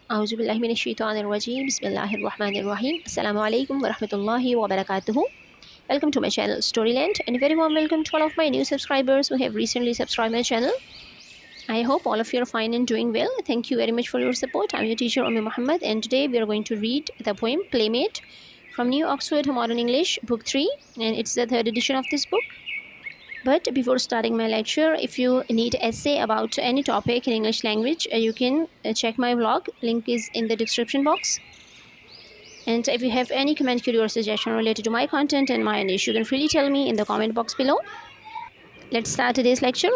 Auzubillahiminash-shaytanir-rajeem. Bismillahir-rahmanir-rahim. Assalamu-alaikum wa-rahmatullahi wa-barakatuhu. Welcome to my channel Storyland, and a very warm welcome to all of my new subscribers who have recently subscribed my channel. I hope all of you are fine and doing well. Thank you very much for your support. I'm your teacher Ummi Muhammad, and today we are going to read the poem Playmate from New Oxford Modern English, Book 3, and it's the third edition of this book. But before starting my lecture, if you need essay about any topic in English language, you can check my blog. Link is in the description box. And if you have any comment, query or suggestion related to my content and my niche, you can freely tell me in the comment box below. Let's start today's lecture.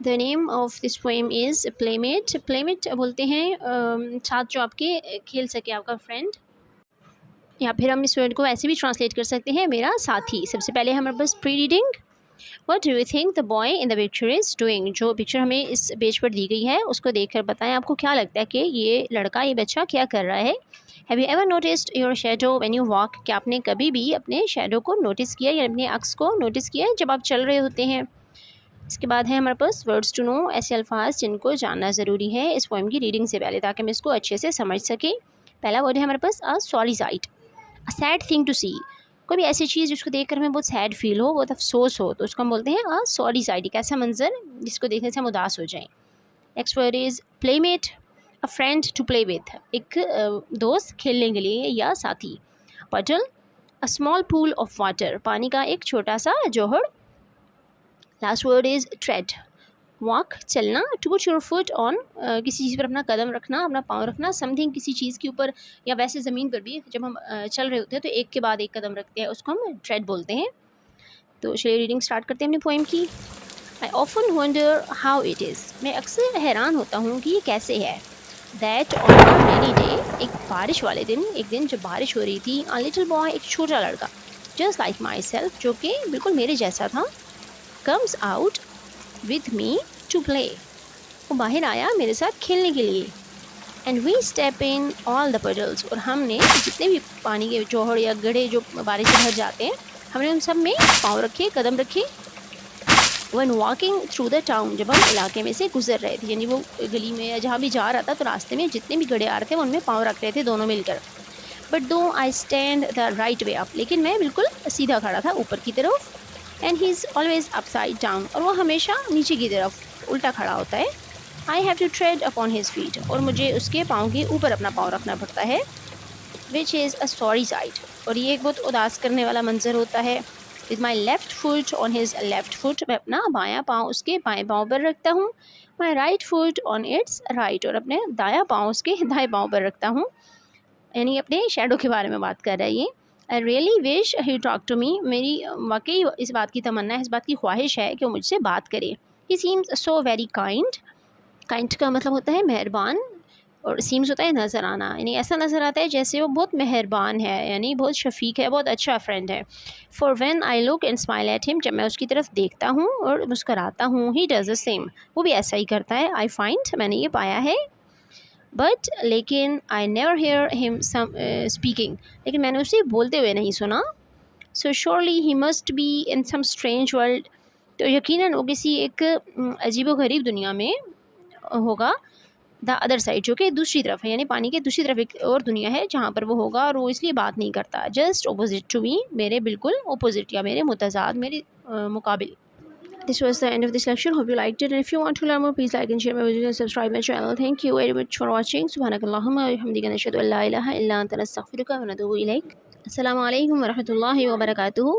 The name of this poem is Playmate. Playmate बोलते हैं साथ जो आपके खेल सके, आपका friend, या फिर हम इस वर्ड को ऐसे भी ट्रांसलेट कर सकते हैं मेरा साथी। सबसे पहले हमारे पास pre reading. What do you think the boy in the picture is doing? जो पिक्चर हमें इस पेज पर दी गई है उसको देखकर बताएं आपको क्या लगता है कि ये लड़का, ये बच्चा क्या कर रहा है। Have you ever noticed your shadow when you walk? क्या आपने कभी भी अपने शेडो को नोटिस किया या अपने अक्स को नोटिस किया है जब आप चल रहे होते हैं। इसके बाद है हमारे पास वर्ड्स टू नो, ऐसे अल्फाज जिनको जानना ज़रूरी है इस पोएम की रीडिंग से पहले ताकि हम इसको अच्छे से समझ सकें। पहला वर्ड है हमारे पास a sorry sight, a sad thing to see. कोई भी ऐसी चीज़ जिसको देखकर हमें बहुत सैड फील हो, बहुत अफसोस हो, तो उसको हम बोलते हैं अ सॉरी साइट, एक ऐसा मंजर जिसको देखने से हम उदास हो जाएं। Next word is playmate, a friend to play with, एक दोस्त खेलने के लिए या साथी। Puddle, a small pool of water, पानी का एक छोटा सा जोहड़। Last word is tread, walk, चलना। To put your foot on, किसी चीज़ पर अपना कदम रखना, अपना पाँव रखना। समथिंग, किसी चीज़ के ऊपर या वैसे ज़मीन पर भी जब हम चल रहे होते हैं तो एक के बाद एक कदम रखते हैं, उसको हम ट्रेड बोलते हैं। तो चलिए रीडिंग स्टार्ट करते हैं अपनी पोएम की। I often wonder how it is, मैं अक्सर हैरान होता हूँ कि ये कैसे है। That on a rainy day, एक बारिश वाले दिन, एक दिन जब बारिश हो रही थी, अ लिटिल बॉय, एक छोटा लड़का, जस्ट लाइक माई सेल्फ, जो कि बिल्कुल मेरे जैसा था, comes out with me to play, वो बाहर आया मेरे साथ खेलने के लिए। And we step in all the puddles, और हमने जितने भी पानी के जोहड़ या गड्ढे जो बारिश से भर जाते हैं, हमने उन सब में पाँव रखे, कदम रखे। One walking through the town, जब हम इलाके में से गुजर रहे थे, यानी वो गली में या जहाँ भी जा रहा था तो रास्ते में जितने भी गड्ढे आ रहे थे वो उनमें पाँव रख रहे थे दोनों मिलकर। बट दो I stand the right way up, लेकिन मैं बिल्कुल सीधा खड़ा था ऊपर की तरफ। And he is always upside down, और वो हमेशा नीचे की तरफ उल्टा खड़ा होता है। I have to tread upon his feet, और मुझे उसके पाँव के ऊपर अपना पाँव रखना पड़ता है। Which is a sorry site, और ये एक बहुत उदास करने वाला मंजर होता है। With my left foot on his left foot, मैं अपना बायां पाँव उसके बाएं पाँव पर रखता हूँ। My right foot on it's right, और अपने दायां पाँव उसके दाएं पाँव पर रखता हूँ। यानी अपने शेडो के बारे में बात कर रहा है ये। I really wish he talk to me, मेरी वाकई इस बात की तमन्ना है, इस बात की ख्वाहिश है कि वो मुझसे बात करे। ही seems so very kind, kind का मतलब होता है मेहरबान, और सीम्स होता है नज़र आना, यानी ऐसा नज़र आता है जैसे वो बहुत मेहरबान है, यानी बहुत शफीक है, बहुत अच्छा फ्रेंड है। For when I look and smile at him, जब मैं उसकी तरफ देखता हूँ और मुस्कराता हूँ, ही डज़ द सेम, वो भी ऐसा ही करता है। आई फाइंड, मैंने ये पाया है। बट लेकिन I never hear him speaking, लेकिन मैंने उसे बोलते हुए नहीं सुना। So surely he must be in some strange world, तो यकीनन वो किसी एक अजीबोगरीब दुनिया में होगा। द अदर साइड, जो कि दूसरी तरफ है, यानी पानी के दूसरी तरफ एक और दुनिया है जहाँ पर वो होगा, और वो इसलिए बात नहीं करता। जस्ट ऑपोजिट टू मी, मेरे बिल्कुल ऑपोजिट या मेरे मुतज़ाद, मेरे मुकाबिल। This was the end of this lecture. Hope you liked it. And if you want to learn more, please like and share my videos and subscribe my channel. Thank you very much for watching. Subhanakallahumma wa bihamdika, nashhadu an la ilaha illa anta, nastaghfiruka wa natubu ilayk. Assalamu alaikum wa rahmatullahi wa barakatuhu.